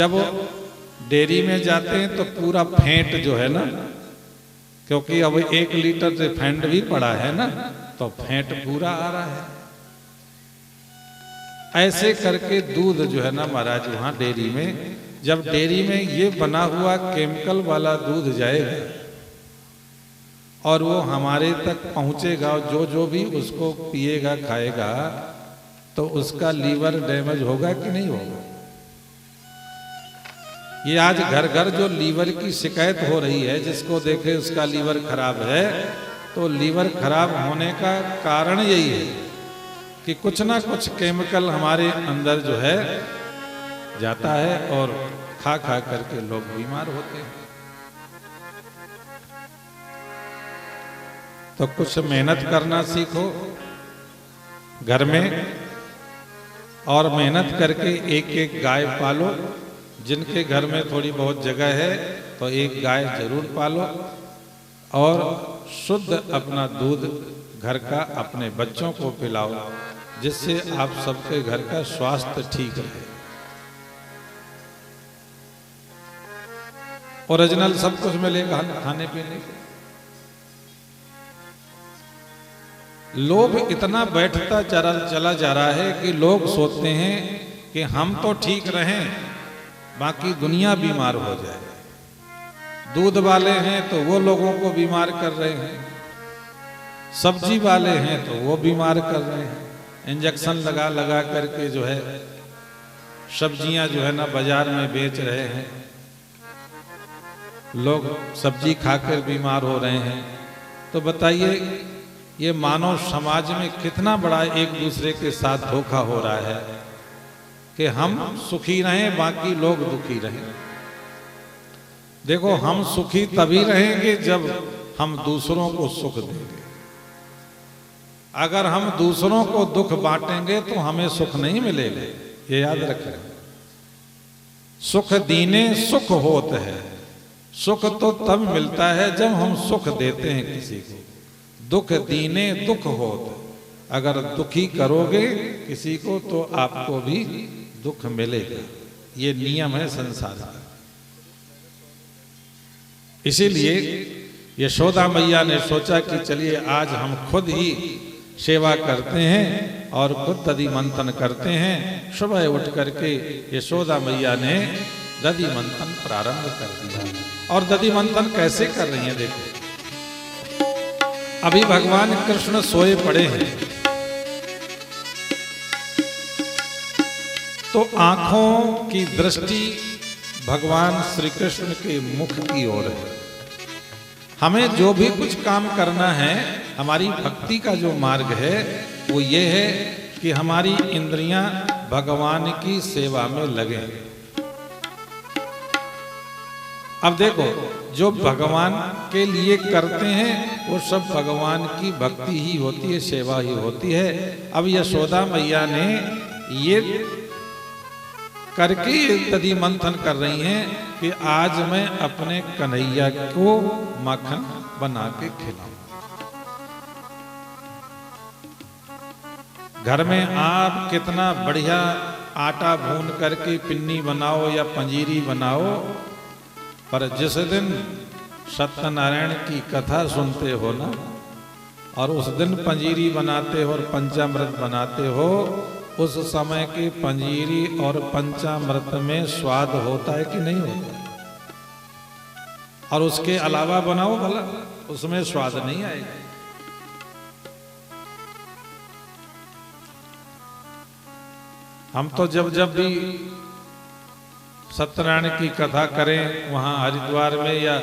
जब डेयरी में जाते हैं तो पूरा फेंट जो है ना, क्योंकि अब 1 लीटर रिफाइंड भी पड़ा है ना, तो फेंट पूरा आ रहा है। ऐसे करके दूध जो है ना महाराज वहां डेयरी में, जब डेयरी में ये बना हुआ केमिकल वाला दूध जाएगा और वो हमारे तक पहुंचेगा, जो जो भी उसको पिएगा खाएगा तो उसका लीवर डैमेज होगा कि नहीं होगा। ये आज घर घर जो लीवर की शिकायत हो रही है, जिसको देखे उसका लीवर खराब है, तो लीवर खराब होने का कारण यही है कि कुछ ना कुछ केमिकल हमारे अंदर जो है जाता है और खा खा करके लोग बीमार होते हैं। तो कुछ मेहनत करना सीखो घर में, और मेहनत करके एक एक गाय पालो। जिनके घर में थोड़ी बहुत जगह है तो एक गाय जरूर पालो, और शुद्ध अपना दूध घर का अपने बच्चों को पिलाओ, जिससे आप सबके घर का स्वास्थ्य ठीक रहे। ओरिजिनल सब कुछ मिलेगा खाने पीने को। लोभ इतना बैठता चला जा रहा है कि लोग सोचते हैं कि हम तो ठीक रहें, बाकी दुनिया बीमार हो जाए। दूध वाले हैं तो वो लोगों को बीमार कर रहे हैं, सब्जी वाले हैं तो वो बीमार कर रहे हैं। इंजेक्शन लगा लगा करके जो है सब्जियां जो है ना बाजार में बेच रहे हैं, लोग सब्जी खाकर बीमार हो रहे हैं। तो बताइए ये मानव समाज में कितना बड़ा एक दूसरे के साथ धोखा हो रहा है कि हम सुखी रहें बाकी लोग दुखी रहें। देखो हम सुखी तभी रहेंगे जब हम दूसरों को सुख देंगे। अगर हम दूसरों को दुख बांटेंगे तो हमें सुख नहीं मिलेगा, ये याद रखें। सुख दीने सुख होत है, सुख तो तब मिलता है जब हम सुख देते हैं किसी को। दुख दीने दुख होत, अगर दुखी करोगे किसी को तो आपको भी दुख मिलेगा। ये नियम है संसार का। इसीलिए यशोदा मैया ने सोचा कि चलिए आज हम खुद ही सेवा करते हैं और खुद दधि मंथन करते हैं। सुबह उठ करके यशोदा मैया ने दधि मंथन प्रारंभ कर दिया। और दधि मंथन कैसे कर रही हैं देखो। अभी भगवान कृष्ण सोए पड़े हैं, तो आंखों की दृष्टि भगवान श्री कृष्ण के मुख की ओर है। हमें जो भी कुछ काम करना है, हमारी भक्ति का जो मार्ग है वो ये है कि हमारी इंद्रियां भगवान की सेवा में लगे। अब देखो जो भगवान के लिए करते हैं वो सब भगवान की भक्ति ही होती है, सेवा ही होती है। अब यशोदा मैया ने ये करके दधि मंथन कर रही हैं कि आज मैं अपने कन्हैया को मक्खन बना के खिलाऊं। घर में आप कितना बढ़िया आटा भून करके पिन्नी बनाओ या पंजीरी बनाओ, पर जिस दिन सत्यनारायण की कथा सुनते हो ना, और उस दिन पंजीरी बनाते हो और पंचामृत बनाते हो, उस समय के पंजीरी और पंचामृत में स्वाद होता है कि नहीं होता। और उसके अलावा बनाओ भला, उसमें स्वाद नहीं आएगा। हम तो जब जब भी सत्यनारायण की कथा करें वहाँ हरिद्वार में या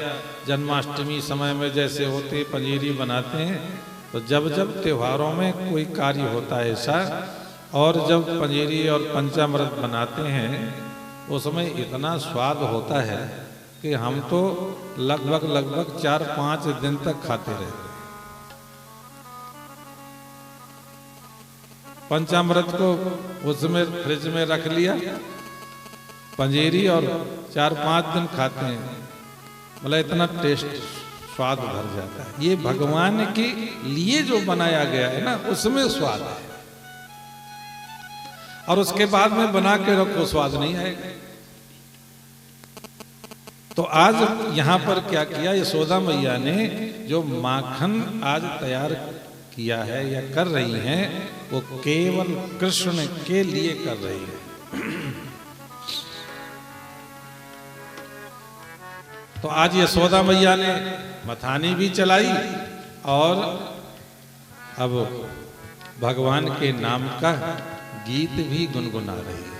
जन्माष्टमी समय में जैसे होते पंजीरी बनाते हैं, तो जब जब त्योहारों में कोई कार्य होता है ऐसा, और जब पंजीरी और पंचामृत बनाते हैं उसमें इतना स्वाद होता है कि हम तो लगभग 4-5 दिन तक खाते रहते हैं। पंचामृत को उसमें फ्रिज में रख लिया, पंजीरी और 4-5 दिन खाते हैं, मतलब इतना टेस्ट स्वाद भर जाता है। ये भगवान के लिए जो बनाया गया है ना, उसमें स्वाद है, और उसके बाद में बना के रखो स्वाद नहीं आएगा। तो आज यहाँ पर क्या किया, यशोदा मैया ने जो माखन आज तैयार किया है या कर रही हैं, वो केवल कृष्ण के लिए कर रही है। तो आज यशोदा मैया ने मथानी भी चलाई और अब भगवान के नाम का गीत भी गुनगुना रही है।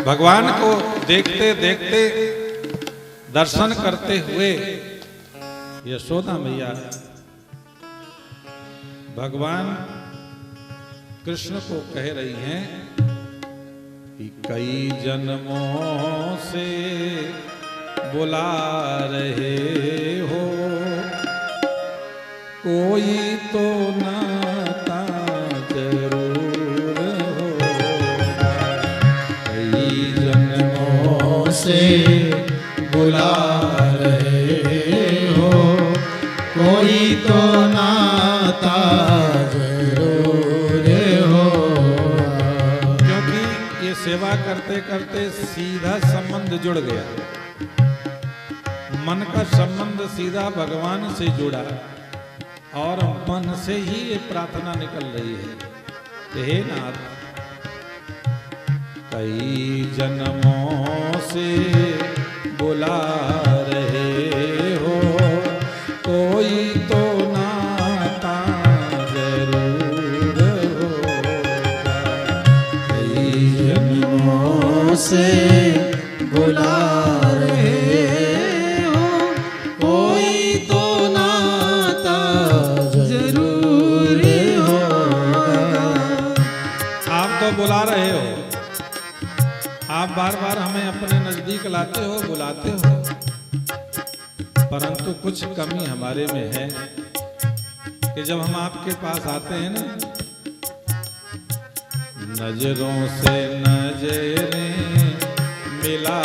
भगवान को देखते देखते दर्शन करते हुए यशोदा मैया भगवान कृष्ण को कह रही हैं कि कई जन्मों से बुला रहे हो, कोई तो नाता जरूर होगा। कई जन्मों से बुला रहे हो, कोई तो नाता जरूर होगा। क्योंकि ये सेवा करते करते सीधा संबंध जुड़ गया, मन का संबंध सीधा भगवान से जुड़ा और मन से ही ये प्रार्थना निकल रही है, हे नाथ कई जन्मों से बुला रहे हो, कोई तो नाता जरूर होगा। कई जन्मों से बुला बुला रहे हो, आप बार बार हमें अपने नजदीक लाते हो, बुलाते हो, परंतु कुछ कमी हमारे में है कि जब हम आपके पास आते हैं ना, नजरों से नजरें मिला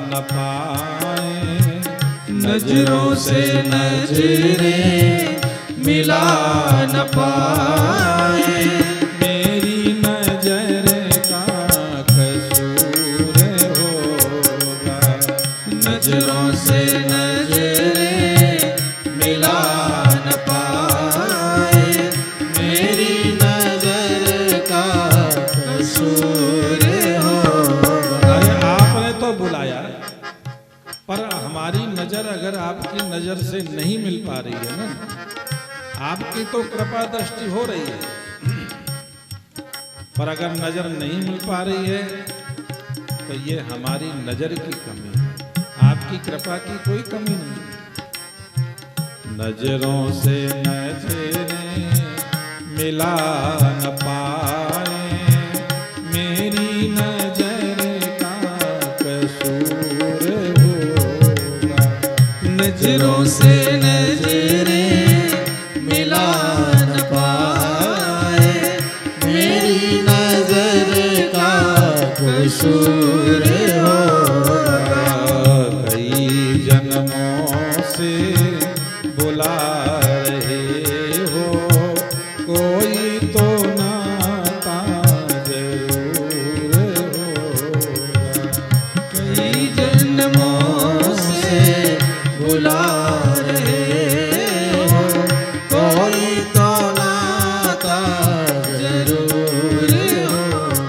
न पाए, नजरों से नजरें मिला न पाए, नजरों से नजरें मिला न पाए, मेरी नजर का कसूर होगा। अरे आपने तो बुलाया, पर हमारी नजर अगर आपकी नजर से नहीं मिल पा रही है ना, आपकी तो कृपा दृष्टि हो रही है, पर अगर नजर नहीं मिल पा रही है तो ये हमारी नजर की कमी है, आपकी कृपा की कोई कमी नहीं। नजरों से नजरें मिला न पाए, मेरी नजर का कसूर होगा। नजरों से नजरें मिला न पाए, मेरी नजर का कसूर होगा। जन्मों से बुला रहे हो, कोई तो नाता जरूर होगा। कई जन्मों से बुला रहे हो, कोई तो नाता जरूर होगा।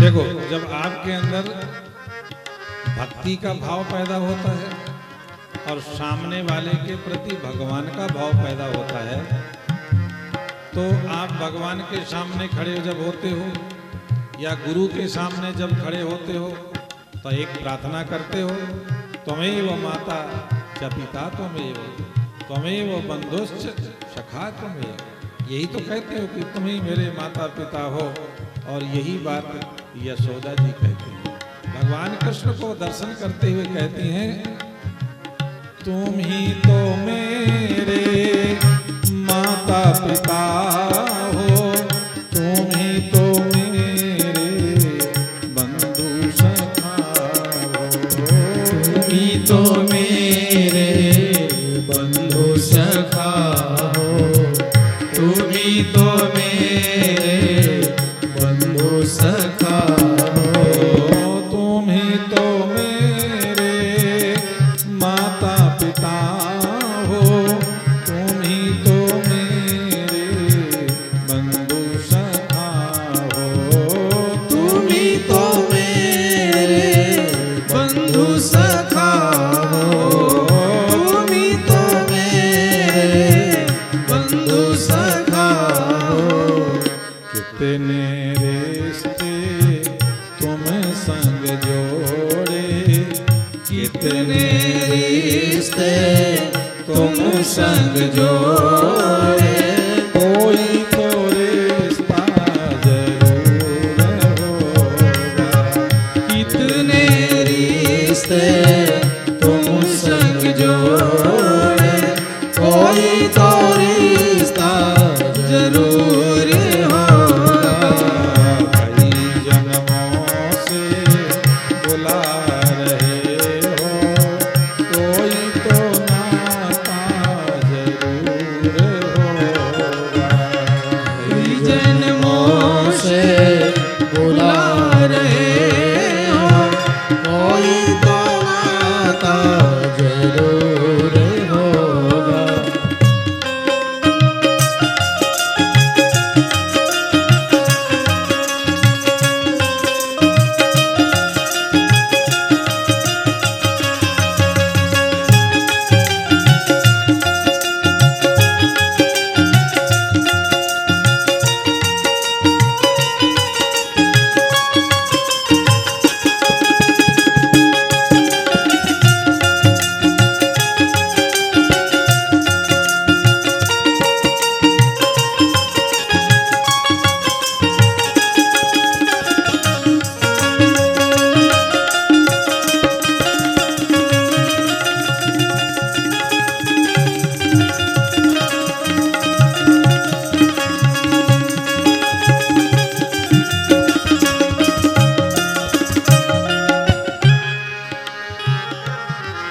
देखो, जब आपके अंदर भक्ति का भाव पैदा होता है और सामने वाले के प्रति भगवान का भाव पैदा होता है, तो आप भगवान के सामने खड़े जब होते हो या गुरु के सामने जब खड़े होते हो तो एक प्रार्थना करते हो, त्वमेव माता च पिता त्वमेव, त्वमेव बंधुश्च सखा त्वमेव, यही तो कहते हो कि तुम ही मेरे माता पिता हो, और यही बात यशोदा जी कहती हैं। भगवान कृष्ण को दर्शन करते हुए कहती हैं, तुम ही तो मेरे माता पिता हो, तुम ही तो मेरे बंधु सखा हो, तुम ही तो मेरे बंधु सखा हो, तुम ही तो मेरे बंधु सखा हो, तुम ही तो मेरे माता पिता हो, तुम ही तो मेरे बंधु सखा हो, तुम ही तो मेरे बंधु सखा हो, तुम ही तो मेरे बंधु सखा हो। कितने रिश्ते तुम संग जोड़े, कितने रिश्ते तुम संग जोड़े, कोई तो रिश्ता जरूर होगा, कितने रिश्ते तुम संग जोड़े, कोई तो रिश्ता जरूर होगा। कई जन्मों से बुला रहे हो, कोई तो नाता जरूर होगा, कई जन्मों से बुला रहे हो, कोई तो नाता जरूर होगा।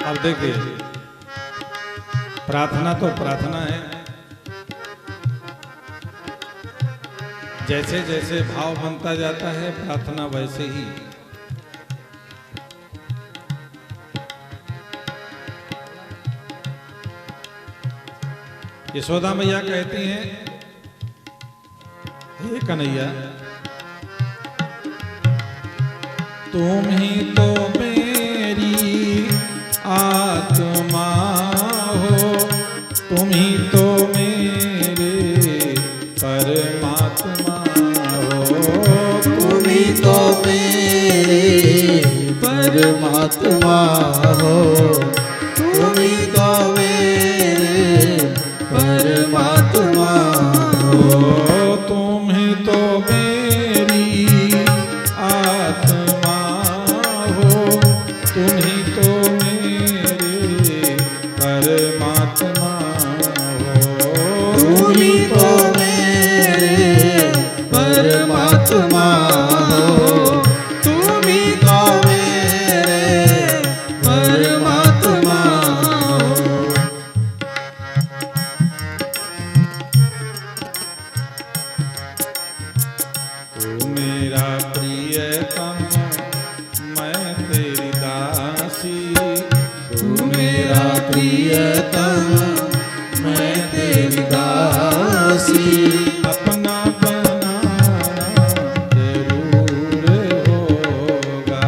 अब देखिए, प्रार्थना तो प्रार्थना है, जैसे जैसे भाव बनता जाता है प्रार्थना वैसे ही। यशोदा मैया कहती हैं, हे कन्हैया तुम ही तो मेरी आत्मा हो, तुम ही तो मेरे परमात्मा हो, तुम ही तो मेरे परमात्मा हो, तुम ही तो मेरे परमात्मा हो, तुम ही तो मेरी आत्मा हो, तुम ही तो मेरे परमात्मा हो, तुम ही तो मेरे परमात्मा हो, तुम ही तो मेरे परमात्मा हो। तू मेरा प्रियतम मैं तेरी दासी, तू मेरा प्रियतम मैं तेरी दासी, अपना बनाना जरूर होगा,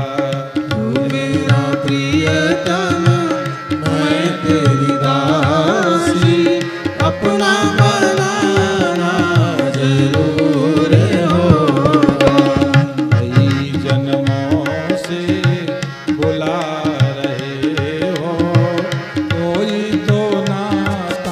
तू मेरा प्रियतम मैं तेरी दासी, अपना बनाना जरूर होगा। कई जन्मों से बुला रहे हो, कोई तो नाता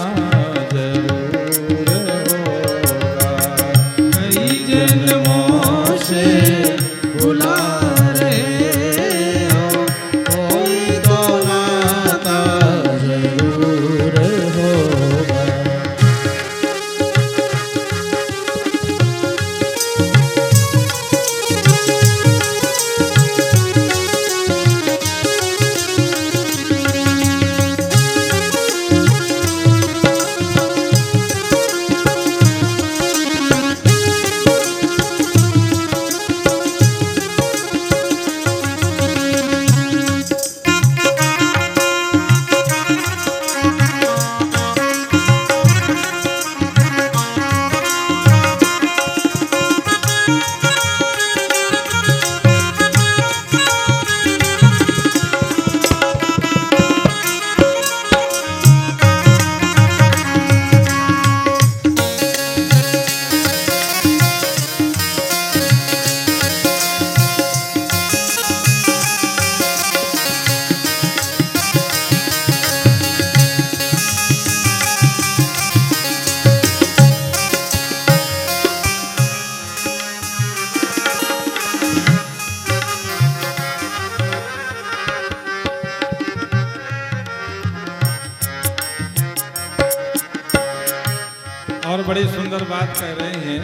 और बड़ी सुंदर बात कह रहे हैं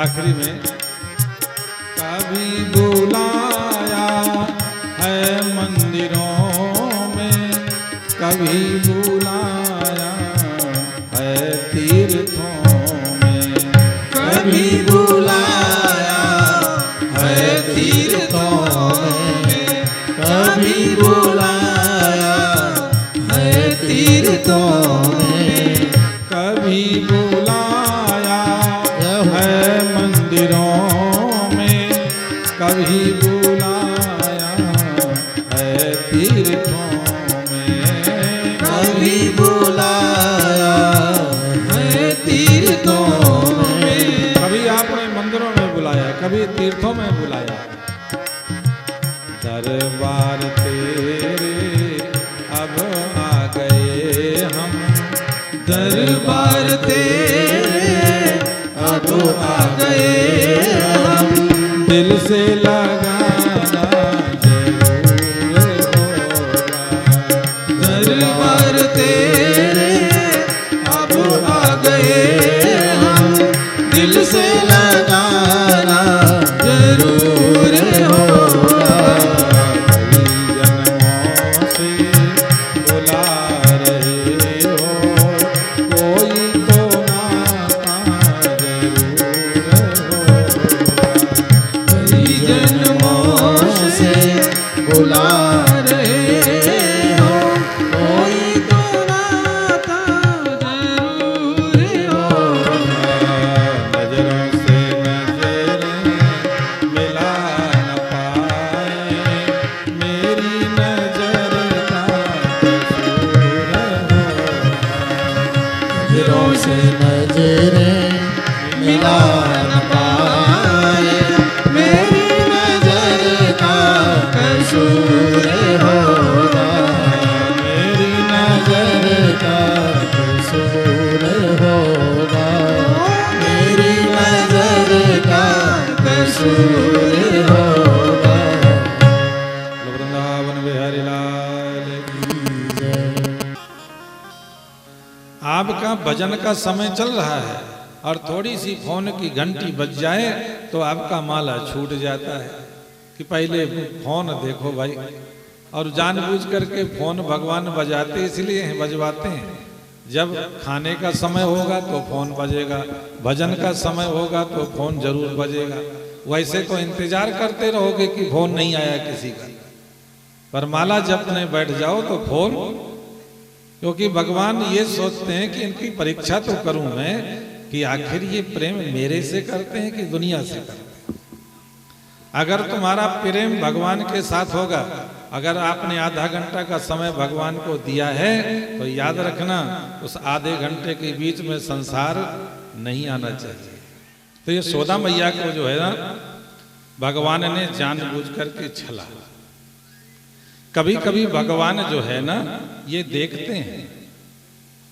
आखिरी में, कभी बुलाया है मंदिरों में, कभी बुलाया है तीर्थों में, कभी बुलाया है तीर्थों में, कभी बुलाया है तीर्थों में, कभी बुलाया है मंदिरों में, कभी बुलाया है तीर्थों में, कभी बुलाया है तीर्थों में, कभी आपने मंदिरों में बुलाया, कभी तीर्थों में बुलाया। दरबार तेरे अब आ गए हम, दरबार तेरे अब आ गए हम, दिल से लगाना जरूर होगा। दरबार तेरे अब आ गए हम, दिल से लगाना जरूर होगा। जन्मों से बुला रहे हो, कोई तो नाता जरूर होगा। कई जन्मों से बुला रहे हो, कोई तो नाता जरूर होगा। नजरों से नजरें मिला न पाए, मेरी नजर का कसूर होगा। नजरों से नजरें मिला न पाए, मेरी नजर का कसूर होगा। मेरी नजर का कसूर होगा, मेरी नजर का कसूर होगा। वृंदावन बिहारी लाल की जय। आपका भजन का समय चल रहा है और थोड़ी सी फोन की घंटी बज जाए तो आपका माला छूट जाता है कि पहले फोन देखो भाई। और जानबूझ करके फोन भगवान बजाते इसलिए हैं, बजवाते हैं। जब खाने का समय होगा तो फोन बजेगा, भजन का समय होगा तो फोन जरूर बजेगा। वैसे तो इंतजार करते रहोगे कि फोन नहीं आया किसी का, पर माला जपने बैठ जाओ तो फोन, क्योंकि भगवान ये सोचते हैं कि इनकी परीक्षा तो करूं मैं कि आखिर ये प्रेम मेरे से करते हैं कि दुनिया से करते हैं। अगर तुम्हारा प्रेम भगवान के साथ होगा, अगर आपने आधा घंटा का समय भगवान को दिया है तो याद रखना उस आधे घंटे के बीच में संसार नहीं आना चाहिए। तो ये यशोदा मैया को जो है ना भगवान ने जानबूझ करके छला। कभी कभी भगवान जो है ना ये देखते हैं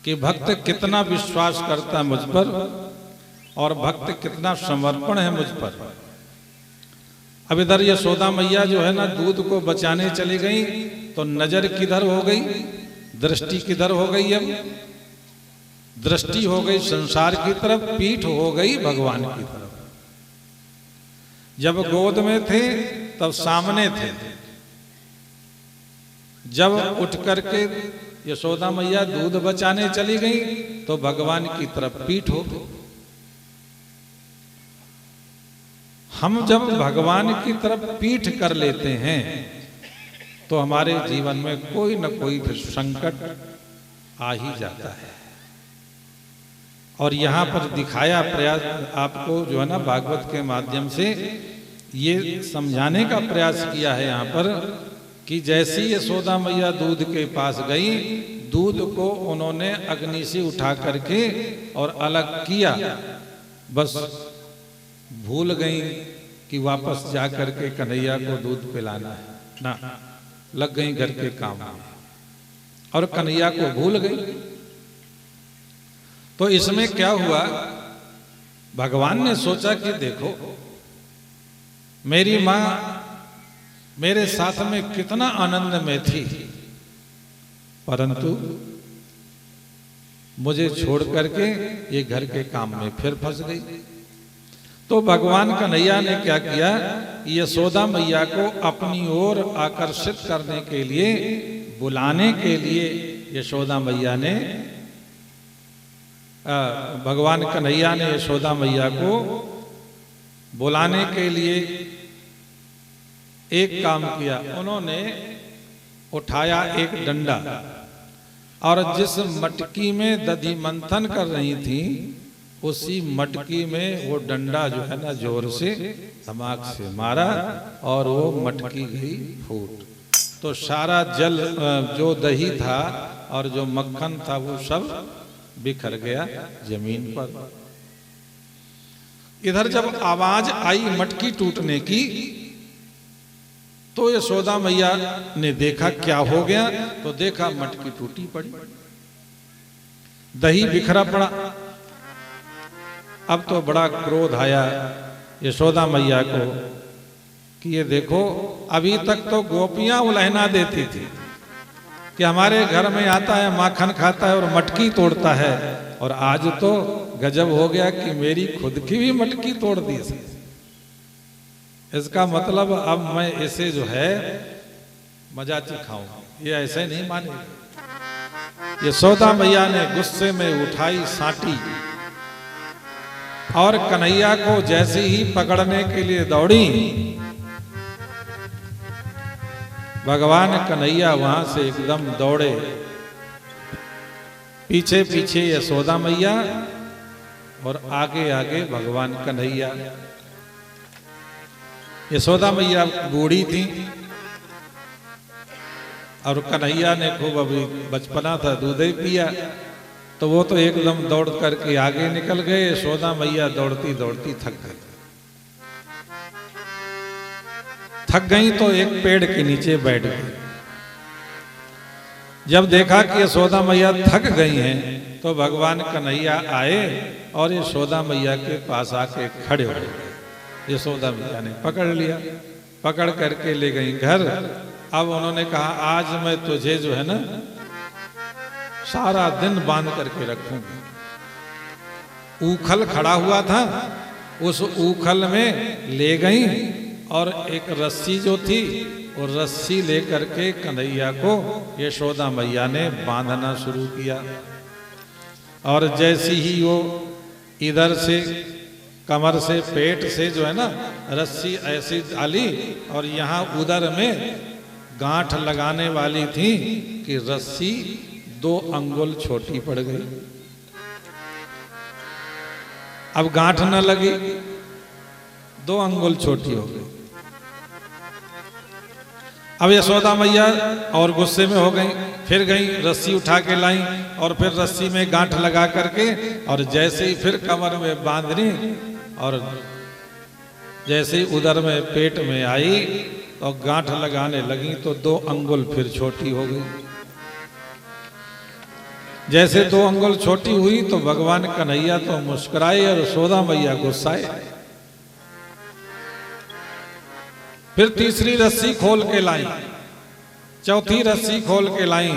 कि भक्त कितना विश्वास करता है मुझ पर और भक्त कितना समर्पण है मुझ पर। अब इधर यशोदा मैया जो है ना दूध को बचाने चली गई तो नजर किधर हो गई, दृष्टि किधर हो गई। अब दृष्टि हो गई संसार की तरफ, पीठ हो गई भगवान की तरफ। जब गोद में थे तब सामने थे, जब उठ करके यशोदा मैया दूध बचाने चली गई तो भगवान की तरफ पीठ हो गई। हम जब भगवान की तरफ पीठ कर लेते हैं तो हमारे जीवन में कोई न कोई फिर संकट आ ही जाता है। और यहाँ पर दिखाया प्रयास आपको जो है ना भागवत के माध्यम से ये समझाने का प्रयास किया है यहाँ पर कि जैसी यशोदा मैया दूध के पास गई, दूध को उन्होंने अग्नि से उठा करके और अलग किया, बस भूल गई कि वापस जा करके कन्हैया को दूध पिलाना है ना, लग गई घर के काम में और कन्हैया को भूल गई। तो इसमें क्या हुआ, भगवान ने सोचा कि देखो मेरी मां मेरे साथ में कितना आनंद में थी, परंतु मुझे छोड़ करके ये घर के काम में फिर फंस गई। तो भगवान कन्हैया ने क्या किया, यशोदा मैया को अपनी ओर आकर्षित करने के लिए, बुलाने के लिए यशोदा मैया ने, भगवान कन्हैया ने यशोदा मैया को बुलाने के लिए एक काम किया। उन्होंने उठाया एक डंडा और जिस मटकी में दधी मंथन कर रही थी उसी मटकी में वो डंडा जो है ना जोर से धमाक से मारा और वो मटकी गई फूट। तो सारा जल जो दही था और जो मक्खन था वो सब बिखर गया जमीन पर। इधर जब आवाज आई मटकी टूटने की तो यशोदा मैया ने देखा क्या हो गया, तो देखा मटकी टूटी पड़ी, दही बिखरा पड़ा। अब तो बड़ा क्रोध आया यशोदा मैया को कि ये देखो, अभी तक तो गोपियां उलहना देती थी कि हमारे घर में आता है, माखन खाता है और मटकी तोड़ता है, और आज तो गजब हो गया कि मेरी खुद की भी मटकी तोड़ दी। इसका मतलब अब मैं इसे जो है मजा चिखाऊंगा, ये ऐसे नहीं मानेगा। यशोदा मैया ने गुस्से में उठाई साटी और कन्हैया को जैसे ही पकड़ने के लिए दौड़ी, भगवान कन्हैया वहां से एकदम दौड़े, पीछे पीछे यशोदा मैया और आगे आगे भगवान कन्हैया। यशोदा मैया बूढ़ी थी और कन्हैया ने खूब अभी बचपना था, दूध ही पिया, तो वो तो एकदम दौड़ करके आगे निकल गए। यशोदा मैया दौड़ती दौड़ती थक गई तो एक पेड़ के नीचे बैठ गई। जब देखा कि यशोदा मैया थक गई हैं तो भगवान कन्हैया आए और यशोदा मैया के पास आके खड़े हो गए। यशोदा मैया ने पकड़ लिया, पकड़ करके ले गई घर। अब उन्होंने कहा आज मैं तुझे जो है ना सारा दिन बांध करके रखूंगी। ऊखल खड़ा हुआ था, उस ऊखल में ले गई और एक रस्सी जो थी वो रस्सी लेकर के कन्हैया को यशोदा मैया ने बांधना शुरू किया। और जैसी ही वो इधर से कमर से पेट से जो है ना रस्सी ऐसी डाली और यहाँ उधर में गांठ लगाने वाली थी कि रस्सी 2 अंगुल छोटी पड़ गई। अब गांठ न लगी, 2 अंगुल छोटी हो गई। अब यशोदा मैया और गुस्से में हो गई, फिर गई रस्सी उठा के लाई और फिर रस्सी में गांठ लगा करके और जैसे ही फिर कमर में बांधनी और जैसे ही उधर में पेट में आई तो गांठ लगाने लगी तो 2 अंगुल फिर छोटी हो गई। जैसे 2 अंगुल छोटी हुई तो भगवान कन्हैया तो मुस्कुराए और यशोदा मैया गुस्साए। फिर तीसरी रस्सी खोल के लाई, चौथी रस्सी खोल के लाई,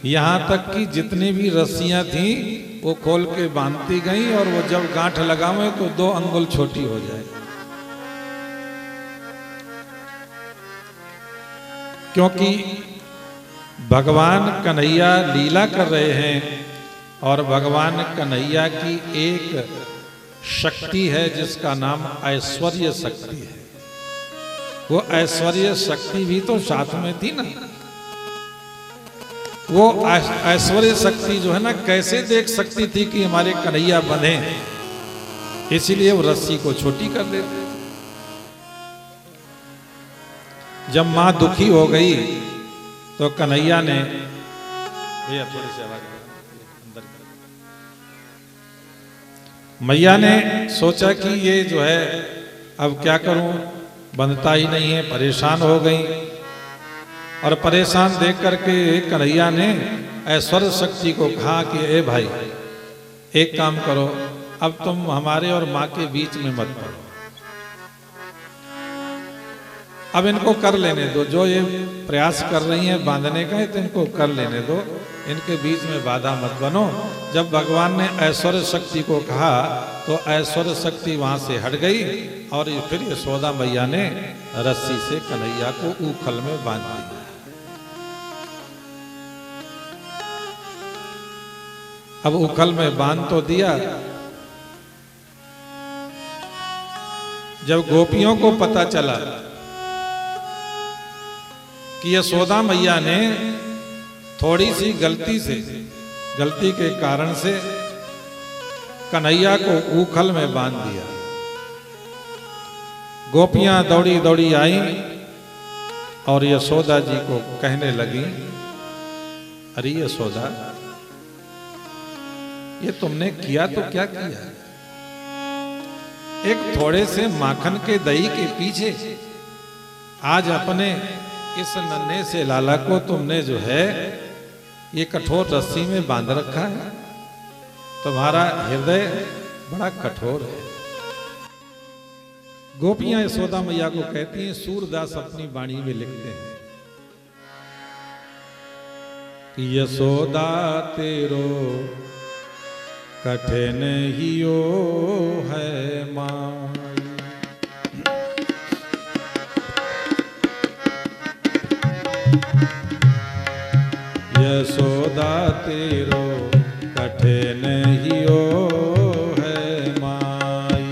यहां तक कि जितनी भी रस्सियां थी वो खोल के बांधती गई और वो जब गांठ लगावे तो 2 अंगुल छोटी हो जाए। क्योंकि भगवान कन्हैया लीला कर रहे हैं और भगवान कन्हैया की एक शक्ति है जिसका नाम ऐश्वर्य शक्ति है। वो ऐश्वर्य शक्ति भी तो साथ में थी ना। वो ऐश्वर्य शक्ति जो है ना कैसे देख सकती थी कि हमारे कन्हैया बंधे, इसीलिए वो रस्सी को छोटी कर देते। जब मां दुखी हो गई तो कन्हैया ने भैया थोड़ी सी आवाज अंदर, मैया ने सोचा कि ये जो है अब क्या करूं, बंधता ही नहीं है, परेशान हो गई। और परेशान देख करके कन्हैया ने ऐश्वर्य शक्ति को कहा कि ए भाई एक काम करो, अब तुम हमारे और माँ के बीच में मत पड़ो, अब इनको कर लेने दो, जो ये प्रयास कर रही हैं बांधने का तो इनको कर लेने दो, इनके बीच में बाधा मत बनो। जब भगवान ने ऐश्वर्य शक्ति को कहा तो ऐश्वर्य शक्ति वहां से हट गई और फिर यशोदा मैया ने रस्सी से कन्हैया को ऊखल में बांध दिया। अब उखल में बांध तो दिया। जब गोपियों को पता चला कि यशोदा मैया ने थोड़ी सी गलती के कारण से कन्हैया को ऊखल में बांध दिया, गोपियां दौड़ी दौड़ी आई और यशोदा जी को कहने लगी, अरे यशोदा, ये तुमने किया तो क्या किया? एक थोड़े से माखन के दही के पीछे आज अपने इस नन्हे से लाला को तुमने जो है ये कठोर रस्सी में बांध रखा है। तुम्हारा हृदय बड़ा कठोर है। गोपियां यशोदा मैया को कहती हैं, सूरदास अपनी वाणी में लिखते हैं कि यशोदा तेरो कठिन हियो है माई। यशोदा तेरो कठिन हियो है माई।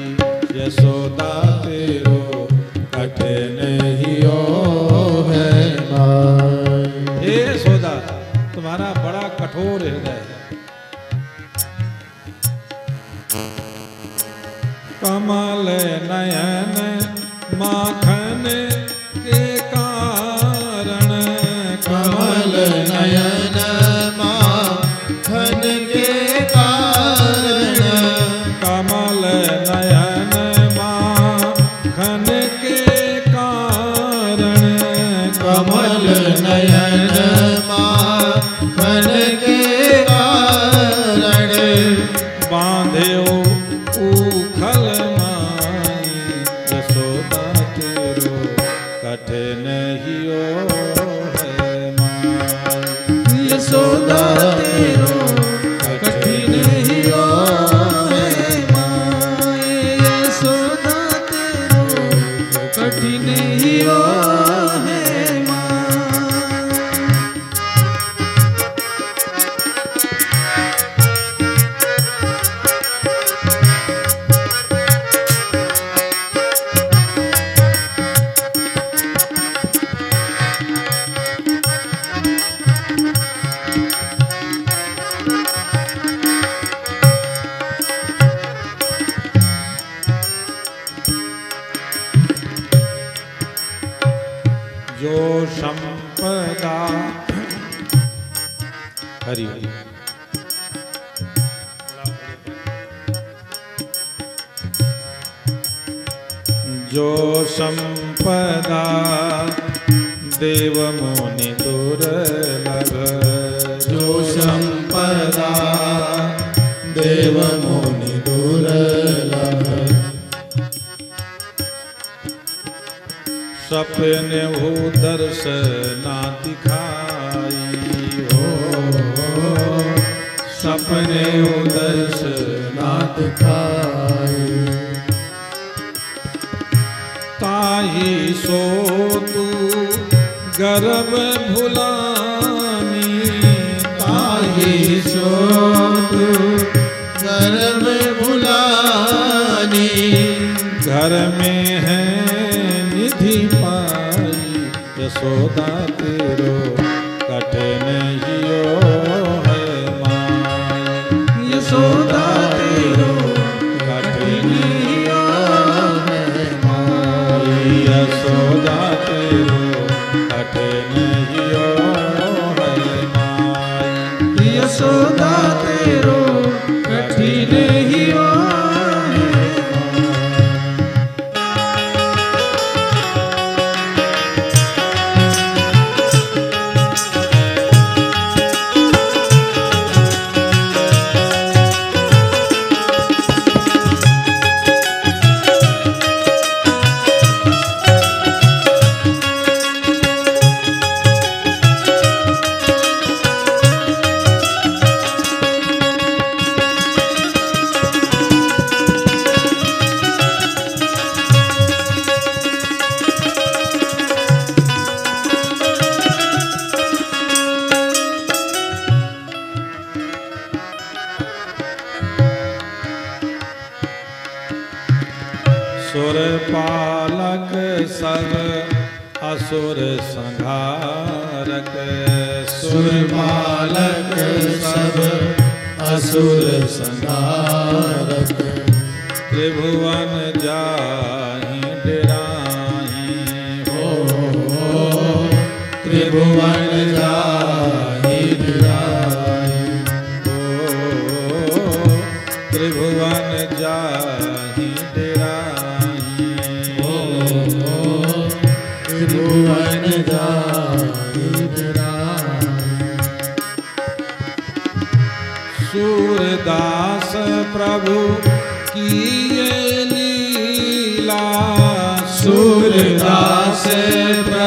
यशोदा तेरो कठिन हियो है माई। हे यशोदा, तुम्हारा बड़ा कठोर हृदय है। कमल नयन माखन के कारण, कमल नयन माखन के कारण, कमल नयन माखन के कारण, कमल नयन माखन के कारण, बांधे ऊखल माई। यशोदा तेरो कठिन हियो है माई। यशोदा तेरो कठिन हियो है माई। यशोदा तेरो कठिन हियो है माई। जो संपदा हरि जो संपदा देव मुनि दुर्लभ। जो संपदा देव मुनि दुर्लभ। सपने हो दर्शना दिखाई हो। सपने हो दर्शना दिखाई। ताही सो तू गर्भ भुलानी। ताही सो तू गर्भ भुलानी। घर में है निधि पाई। यशोदा तेरो कठिन हियो है माई। यशोदा तेरो कठिन हियो है माई। यशोदा तेरो कठिन हियो है माई। यशोदा तेरो कठिन हियो है सुर पालक सब असुर संहारक। सुर पालक सब असुर संहारक। त्रिभुवन जाहि डेराहि हो त्रिभुवन जाहि डेराहि। त्रिभुवन जाहि डेराहि त्रिभुवन जाहि डेराहि। सूरदास प्रभु की ये लीला। सूरदास